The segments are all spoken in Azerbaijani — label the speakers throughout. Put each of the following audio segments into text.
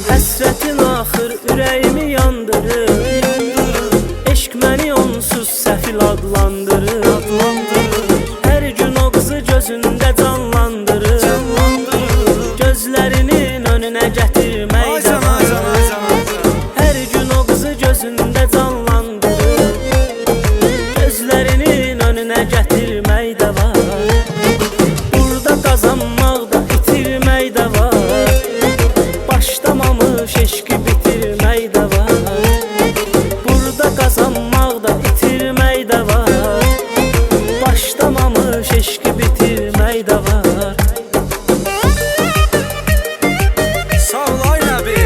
Speaker 1: Həsrətin axır ürəyimi yandırır, eşq məni onsuz səfil adlandırır. Hər gün o qızı gözündə canlandırır, gözlərinin önünə gətirmək də var. Hər gün o qızı gözündə canlandırır, gözlərinin önünə gətirmək də var. Burada qazanmaq da itirmək də var, başlamamış eşqi bitirmək də var. Burada qazanmaq da itirmək də var, başlamamış eşqi bitirmək də var.
Speaker 2: Sağ ol ay nəbi.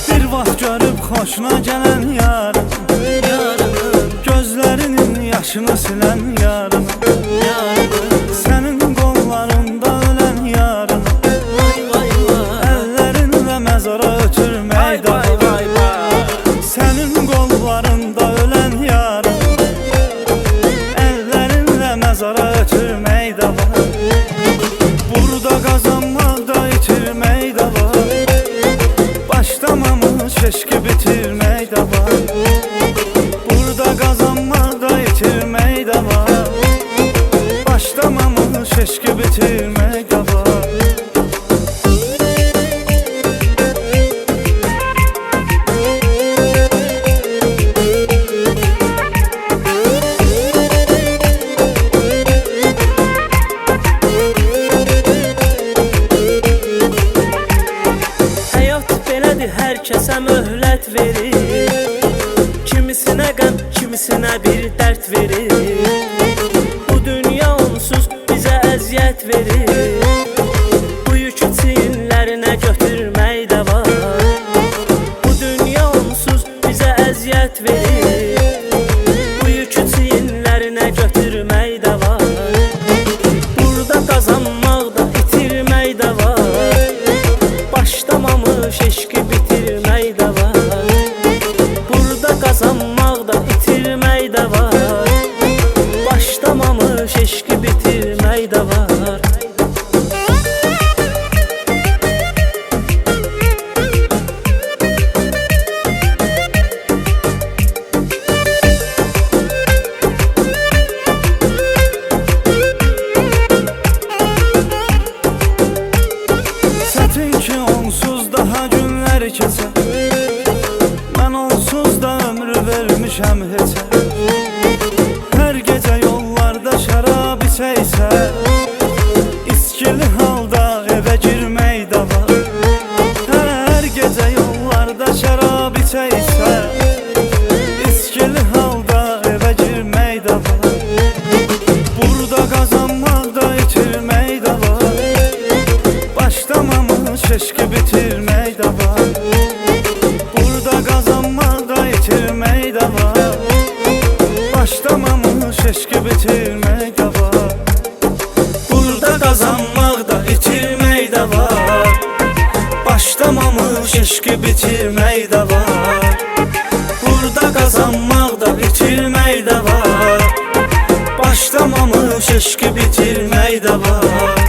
Speaker 2: Bir vaxt görüb xoşuna gələn yarım, gözlərinin yaşını silən yarım, sənin qollarında ölən yarım, əllərinlə məzara ötürmək də var. Sənin qollarında ölən yarım, əllərinlə məzara ötürmək də var. Burada qazanmaq da itirmək də var, başlamamış eşqi bitirmək də var. Burada qazanmaq da itirmək də var, başlamamış eşqi bitirmək də var.
Speaker 1: Həyat belədir, hər kəsə möhlət verir, kimisinə qəm, kimisinə bir dərd verir. Bu dünya onsuz bizə əziyyət verir, bu yükü çiyinlərinə götürmək də var. Bu dünya onsuz bizə əziyyət verir, bu yükü çiyinlərinə götürmək də var. Burada qazanmaq da itirmək də var, başlamamış eşqi bitirmək də var. Burada qazanmaq da itirmək də var, başlamamış eşqi bitirmək də var.
Speaker 2: Çətin ki onsuz daha günlər keçər, mən onsuz da ömrü vermişəm heçə. Hər gecə yollarda şərab içəysə, İçkili halda evə girmək də var. Hər gecə yollarda şərab içəysə, İçkili halda evə girmək də var. Burada qazanmaq da itirmək də var, başlamamış eşqi bitirmək də var. Burada qazanmaq da itirmək də var, başlamamış eşqi bitirmək də var. Burada qazanmaq da itirmək də var, başlamamış eşqi bitirmək də var. Burada qazanmaq da itirmək də var, başlamamış eşqi bitirmək də var.